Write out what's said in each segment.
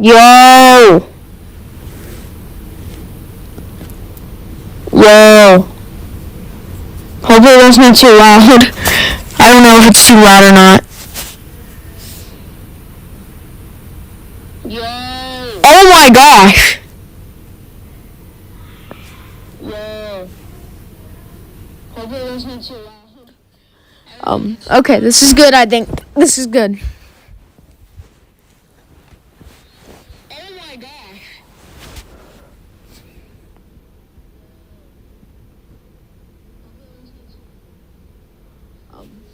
Yo! Yo! Hopefully that's not too loud. I don't know if it's too loud or not. Yo! Oh my gosh! Yo! Hopefully that's not too loud. Okay, this is good, I think. This is good. Oh my gosh!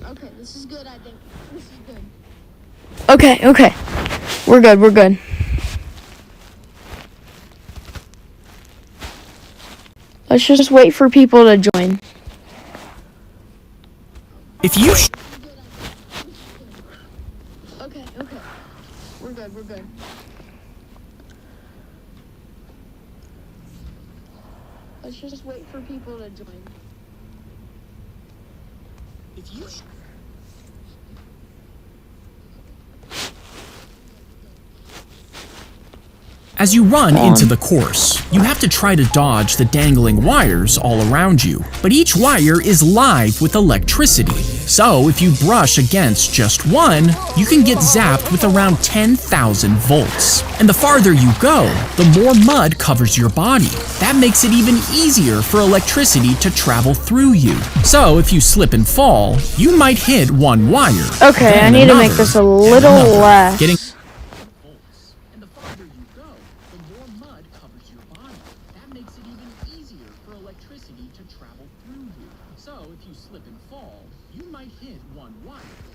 Okay, this is good, I think. This is good. Okay. We're good. Let's just wait for people to join. If you Okay. We're good. Let's just wait for people to join. If you As you run into the course, you have to try to dodge the dangling wires all around you. But each wire is live with electricity. So if you brush against just one, you can get zapped with around 10,000 volts. And the farther you go, the more mud covers your body. That makes it even easier for electricity to travel through you. So if you slip and fall, you might hit one wire. Okay, I need to make this a little less. Getting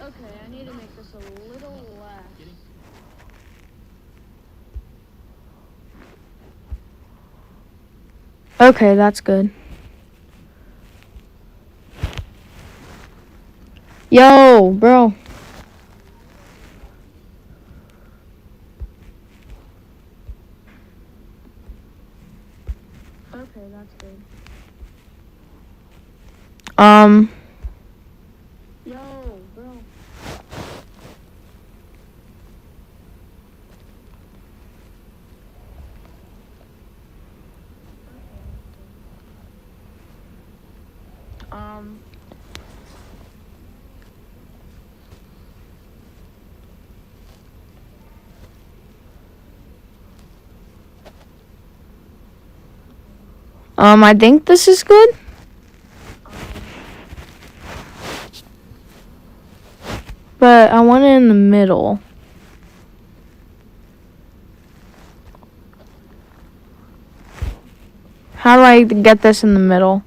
Okay, I need to make this a little less. Okay, that's good. Yo, bro. Okay, that's good. Yo, bro. I think this is good. But I want it in the middle. How do I get this in the middle?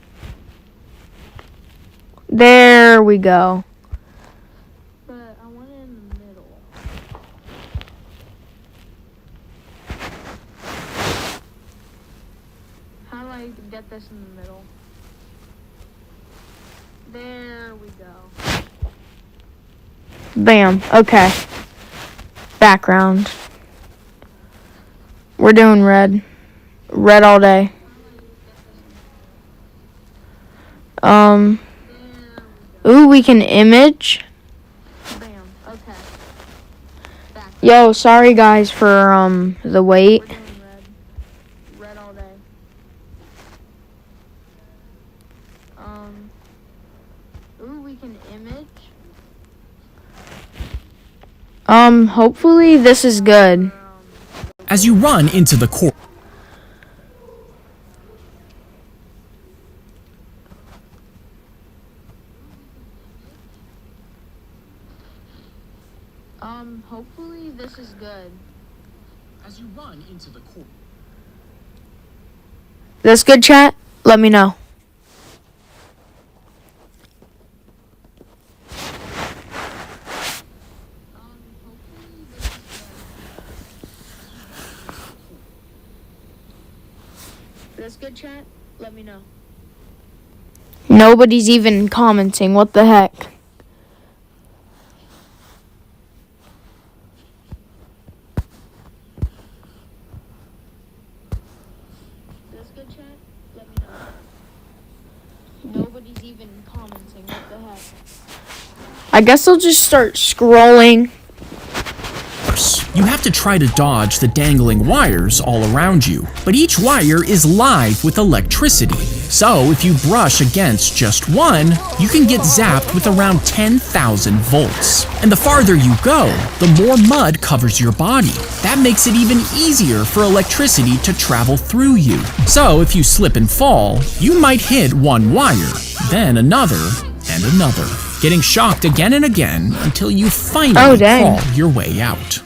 There we go. But I want it in the middle. How do I get this in the middle? There we go. Bam. Okay. Background. We're doing red. Red all day. Ooh, we can image. Bam. Okay. Back. Yo, sorry guys for the wait. We're doing red. Red all day. Ooh, we can image. Hopefully this is good. as you run into the course. Hopefully this is good. As you run into the court. This good, chat? Let me know. This good, chat? Let me know. Nobody's even commenting. What the heck? This good, chat? Let me know. Nobody's even commenting. What the heck? I guess I'll just start scrolling. course. You have to try to dodge the dangling wires all around you, but each wire is live with electricity. So if you brush against just one, you can get zapped with around 10,000 volts. And the farther you go, the more mud covers your body. That makes it even easier for electricity to travel through you. So if you slip and fall, you might hit one wire, then another, and another, getting shocked again and again until you finally crawl your way out.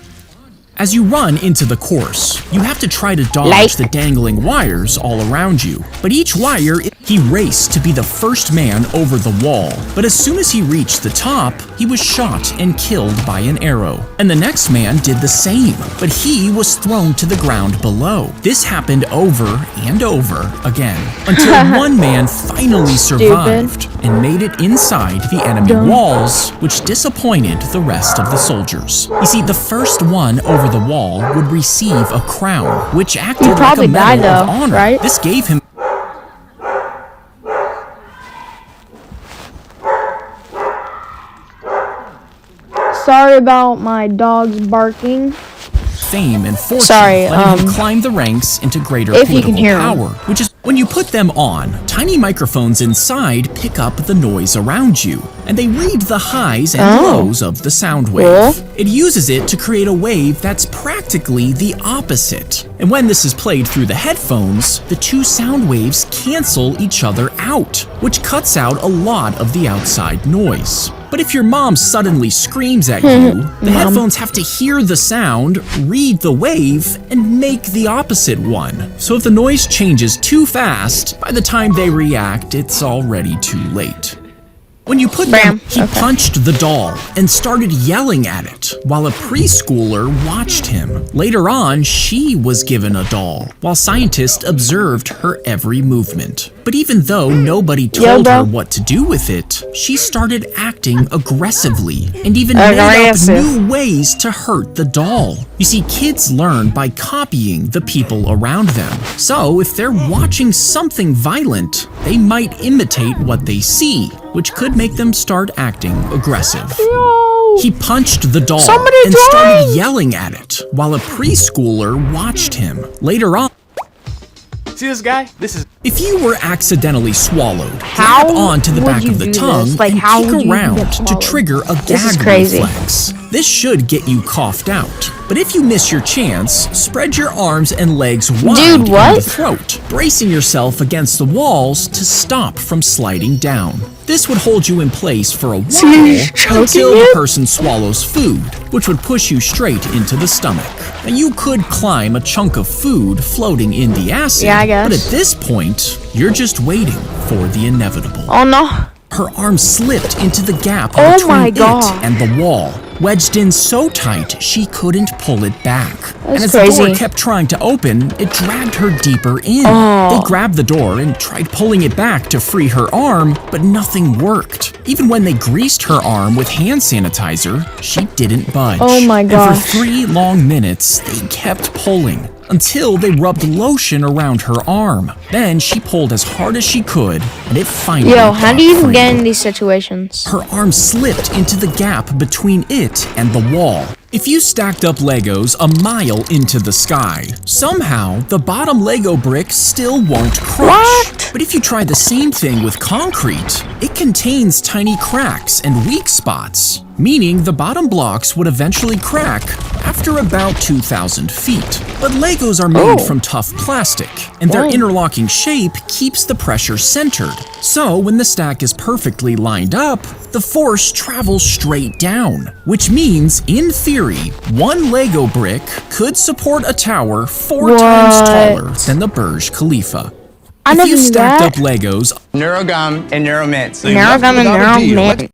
As you run into the course, you have to try to dodge the dangling wires all around you. But each wire, he raced to be the first man over the wall. But as soon as he reached the top, he was shot and killed by an arrow. And the next man did the same, but he was thrown to the ground below. This happened over and over again, until one man finally survived and made it inside the enemy walls, which disappointed the rest of the soldiers. You see, the first one over the wall would receive a crown, which acted like a medal of honor. Right? This gave him Sorry about my dogs barking. fame and fortune, Sorry, letting him climb the ranks into greater political power, which is when you put them on, tiny microphones inside pick up the noise around you, and they read the highs and lows of the sound wave. It uses it to create a wave that's practically the opposite. And when this is played through the headphones, the two sound waves cancel each other out, which cuts out a lot of the outside noise. But if your mom suddenly screams at you, the headphones have to hear the sound, read the wave, and make the opposite one. So if the noise changes too fast, by the time they react, it's already too late. When you put them, he punched the doll and started yelling at it, while a preschooler watched him. Later on, she was given a doll, while scientists observed her every movement. But even though nobody told her what to do with it, she started acting aggressively and even made up new ways to hurt the doll. You see, kids learn by copying the people around them. So if they're watching something violent, they might imitate what they see, which could make them start acting aggressive. He punched the doll and started yelling at it, while a preschooler watched him. Later on, see this guy? if you were accidentally swallowed, grab onto the back of the tongue and kick around to trigger a gag reflex. This should get you coughed out. But if you miss your chance, spread your arms and legs wide in the throat, bracing yourself against the walls to stop from sliding down. This would hold you in place for a while until the person swallows food, which would push you straight into the stomach. And you could climb a chunk of food floating in the acid, but at this point, you're just waiting for the inevitable. Oh no. Her arm slipped into the gap between it and the wall, wedged in so tight she couldn't pull it back. And as the door kept trying to open, it dragged her deeper in. They grabbed the door and tried pulling it back to free her arm, but nothing worked. Even when they greased her arm with hand sanitizer, she didn't budge. Oh my gosh. And for 3 long minutes, they kept pulling, until they rubbed lotion around her arm. Then she pulled as hard as she could, and it finally how do you even get in these situations? Her arm slipped into the gap between it and the wall. If you stacked up Legos a mile into the sky, somehow the bottom Lego brick still won't crush. But if you try the same thing with concrete, it contains tiny cracks and weak spots, meaning the bottom blocks would eventually crack after about 2,000 feet. But Legos are made from tough plastic, and their interlocking shape keeps the pressure centered. So when the stack is perfectly lined up, the force travels straight down, which means, in theory, one Lego brick could support a tower 4 times taller than the Burj Khalifa. If you stacked up Legos, Neurogum and Neuromints.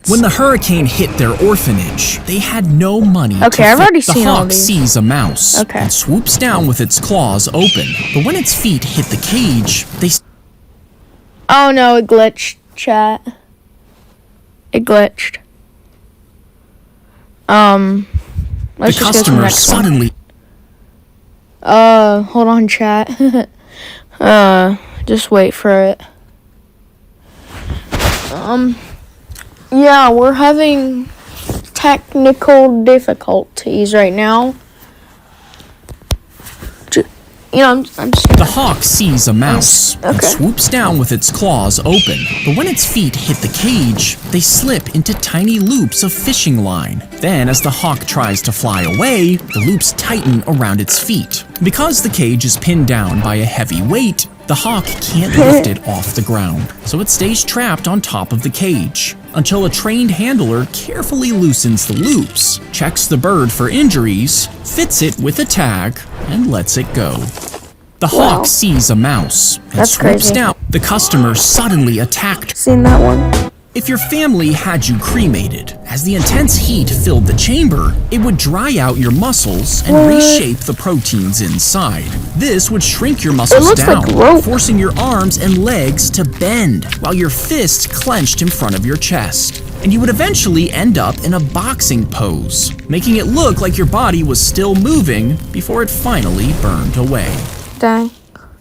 When the hurricane hit their orphanage, they had no money to fix. The hawk sees a mouse and swoops down with its claws open. But when its feet hit the cage, they... Oh no, it glitched, chat. It glitched. Let's the customer suddenly... hold on, chat. Just wait for it. Yeah, we're having technical difficulties right now. I'm just The hawk sees a mouse and Okay. swoops down with its claws open. But when its feet hit the cage, they slip into tiny loops of fishing line. Then, as the hawk tries to fly away, the loops tighten around its feet. Because the cage is pinned down by a heavy weight, the hawk can't lift it off the ground, so it stays trapped on top of the cage until a trained handler carefully loosens the loops, checks the bird for injuries, fits it with a tag, and lets it go. The Wow. hawk sees a mouse and That's swoops crazy. down. The customer suddenly attacked. seen that one. If your family had you cremated, as the intense heat filled the chamber, it would dry out your muscles and What? reshape the proteins inside. This would shrink your muscles looks down, like rope. forcing your arms and legs to bend while your fists clenched in front of your chest. And you would eventually end up in a boxing pose, making it look like your body was still moving before it finally burned away. Dang.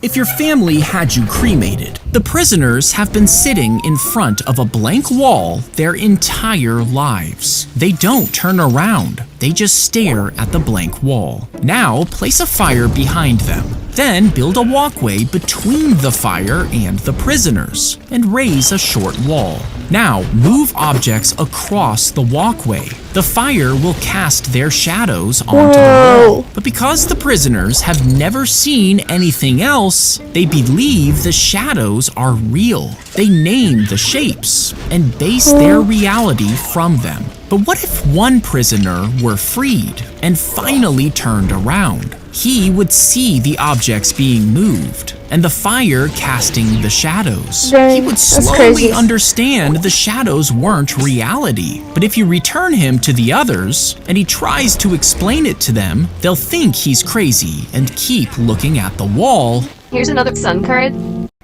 If your family had you cremated, the prisoners have been sitting in front of a blank wall their entire lives. They don't turn around, they just stare at the blank wall. Now, place a fire behind them. Then build a walkway between the fire and the prisoners, and raise a short wall. Now, move objects across the walkway. The fire will cast their shadows onto the wall. But because the prisoners have never seen anything else, they believe the shadows are real. They name the shapes and base their reality from them. But what if one prisoner were freed and finally turned around? He would see the objects being moved and the fire casting the shadows. Dang, He would that's slowly crazy. understand the shadows weren't reality. But if you return him to the others and he tries to explain it to them, they'll think he's crazy and keep looking at the wall. Here's another sun card.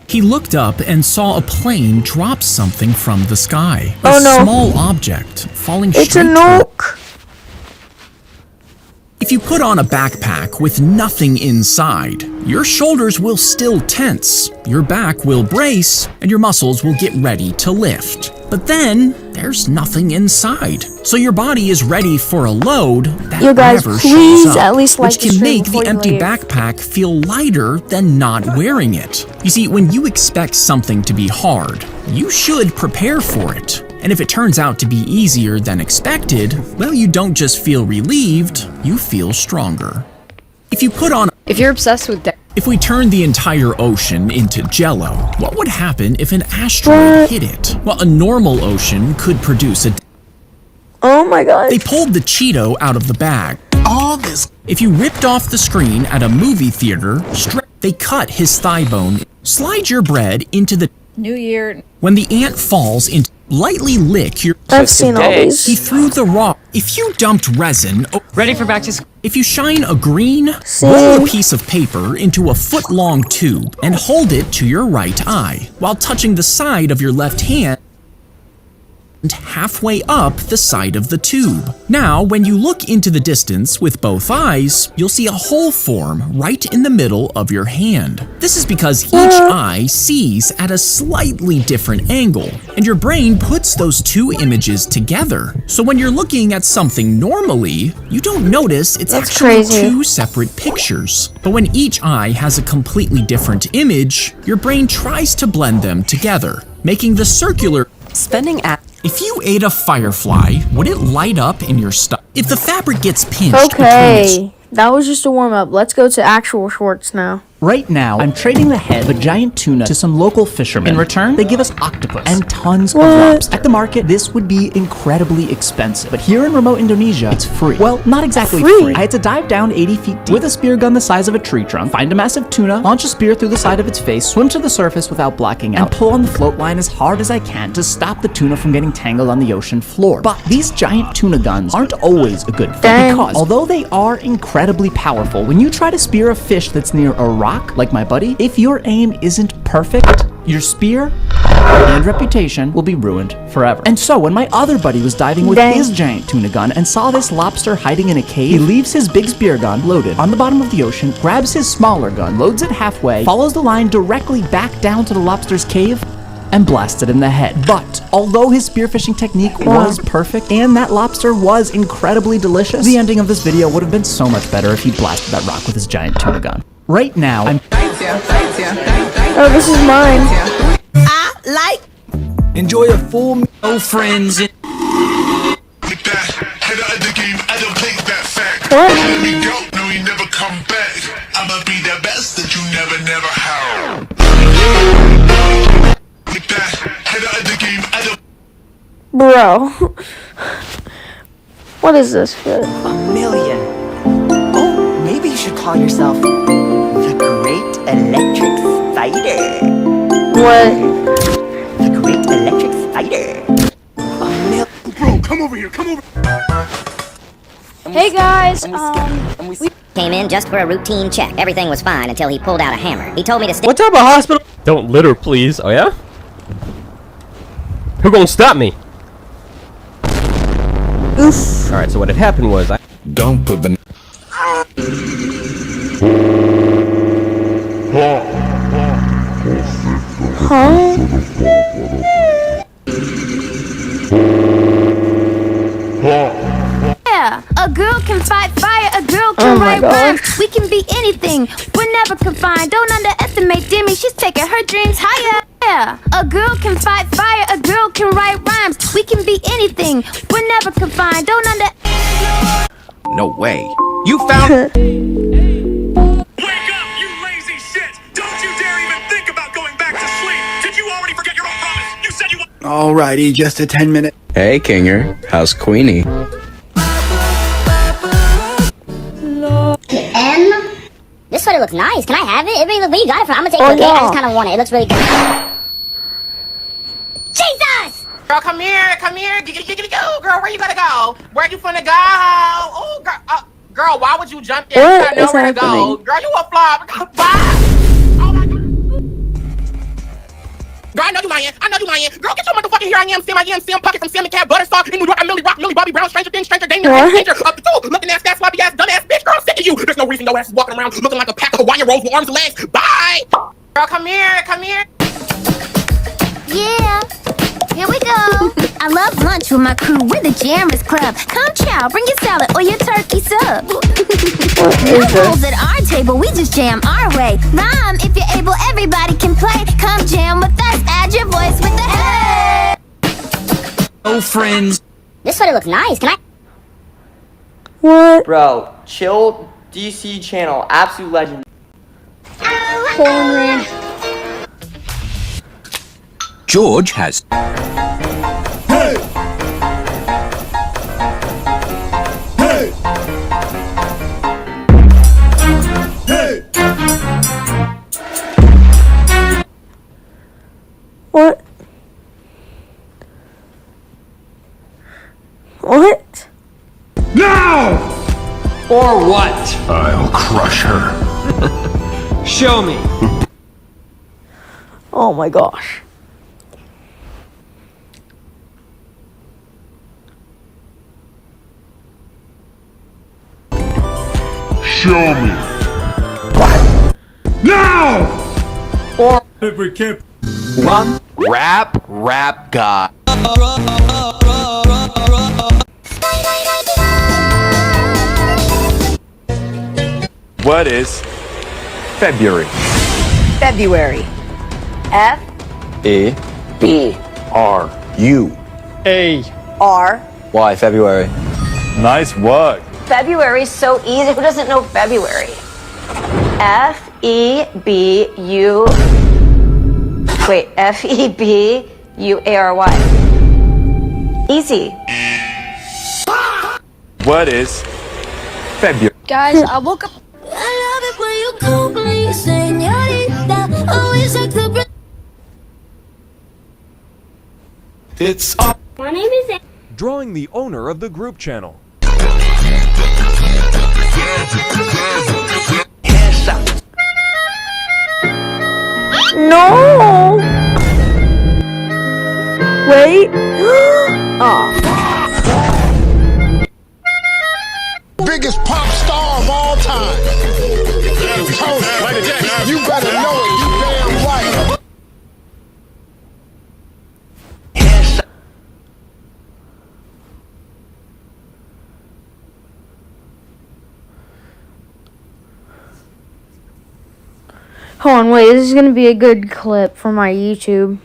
He looked up and saw a plane drop something from the sky. A Oh, no. small object falling It's a straight toward. nuke. If you put on a backpack with nothing inside, your shoulders will still tense, your back will brace, and your muscles will get ready to lift. But then, there's nothing inside. So your body is ready for a load that You guys, never please shows up, at least like which the can stream make the before you empty leave. backpack feel lighter than not wearing it. You see, when you expect something to be hard, you should prepare for it. And if it turns out to be easier than expected, well, you don't just feel relieved, you feel stronger. If you put on If you're obsessed with If we turned the entire ocean into jello, what would happen if an asteroid What? hit it? Well, a normal ocean could produce a... Oh my god. They pulled the Cheeto out of the bag. All this... If you ripped off the screen at a movie theater, they cut his thigh bone. Slide your bread into the... New Year. When the ant falls into... Lightly lick your... I've seen all He these. threw the rock. If you dumped resin... Ready for back to school? If you shine a green, See? roll a piece of paper into a foot-long tube and hold it to your right eye while touching the side of your left hand and halfway up the side of the tube. Now, when you look into the distance with both eyes, you'll see a hole form right in the middle of your hand. This is because each eye sees at a slightly different angle, and your brain puts those two images together. So when you're looking at something normally, you don't notice it's That's actually crazy. two separate pictures. But when each eye has a completely different image, your brain tries to blend them together, making the circular... Spending at. If you ate a firefly, would it light up in your stomach? If the fabric gets pinched between its... Okay. That was just a warm up. Let's go to actual shorts now. Right now, I'm trading the head of a giant tuna to some local fishermen. In return, they give us octopus and tons of lobster. At the market, this would be incredibly expensive, but here in remote Indonesia, it's free. Well, not exactly free. I had to dive down 80 feet deep with a spear gun the size of a tree trunk, find a massive tuna, launch a spear through the side of its face, swim to the surface without blacking out, and pull on the float line as hard as I can to stop the tuna from getting tangled on the ocean floor. But these giant tuna guns aren't always a good thing, Dang. because although they are incredibly powerful, when you try to spear a fish that's near a rock, like my buddy, if your aim isn't perfect, your spear and reputation will be ruined forever. And so when my other buddy was diving with Dang. his giant tuna gun and saw this lobster hiding in a cave, he leaves his big spear gun loaded on the bottom of the ocean, grabs his smaller gun, loads it halfway, follows the line directly back down to the lobster's cave, and blast it in the head. But although his spearfishing technique was perfect and that lobster was incredibly delicious, the ending of this video would have been so much better if he blasted that rock with his giant tuna gun. Right now, I'm Oh, this is mine. Enjoy a full meal, friends. What? Bro. What is this shit? $1 million. Oh, maybe you should call yourself the Great Electric Spider. What? The Great Electric Spider. Bro, come over here, come over. Hey guys, We came in just for a routine check. Everything was fine until he pulled out a hammer. He told me to stay. What type of hospital? Don't litter, please. Oh, yeah? Who gonna stop me? oof. Alright, so what had happened was Don't put the... Huh? Yeah, a girl can fight fire, a girl can write rhymes. We can be anything, we're never confined. Don't underestimate Demi, she's taking her dreams higher. Yeah, a girl can fight fire, a girl can write rhymes. We can be anything, we're never confined. Don't under... No way. You found... Wake up, you lazy shit! Don't you dare even think about going back to sleep! Did you already forget your own promise? You said you... Alrighty, just a 10-minute... Hey, Kinger. How's Queenie? This sweater looks nice. Can I have it? Where you got it from? I'm gonna take it. I just kind of want it. It looks really good. Jesus! Girl, come here, go. Girl, where you gotta go? Where you finna go? Oh, girl, why would you jump there? What You is gotta know where to go. happening? Girl, you a flop. Bye. Oh my God. Girl, I know you lying. Girl, get your motherfucking here. I am Sam Puckett from Sam and Cat Buttersauce in New York. I'm Millie Rock, Millie Bobby Brown, Stranger Things, Stranger Damien, What? Stranger up the two, looking ass, fat, sloppy ass, dumb ass bitch. Girl, I'm sick of you. There's no reason your ass is walking around looking like a pack of Hawaiian rolls with arms and legs. Bye. Girl, come here. Yeah, here we go. I love lunch with my crew, we're the Jammers Club. Come chow, bring your salad or your turkey sub. What No is rules this? at our table, we just jam our way. Rhyme, if you're able, everybody can play. Come jam with us, add your voice with the hey. Oh, friends. This sweater looks nice. Can I? What? Bro, chill DC channel, absolute legend. Porn. George has... Hey! Hey! Hey! What? What? Now! Or what? I'll crush her. Show me. Oh my gosh. Show me. What? Now! Or... We can't... One rap god. What is February? February. F E B R U. R. Why February? Nice work. February is so easy. Who doesn't know February? F-E-B-U. Wait, F-E-B-U-A-R-Y. Easy. What is February? Guys, I woke up. I love it when you call me señorita. Always like the... It's up. My name is... Drawing the owner of the group channel. No. Wait. Oh. Biggest pop star of all time. You better know it, you damn right. Hold on, wait. This is gonna be a good clip for my YouTube.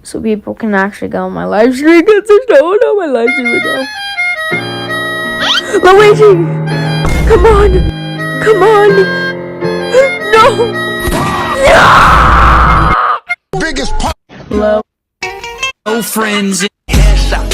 So people can actually go on my live stream because there's no one on my live stream right now. Luigi! Come on! Come on! No! No! Biggest pop. No friends.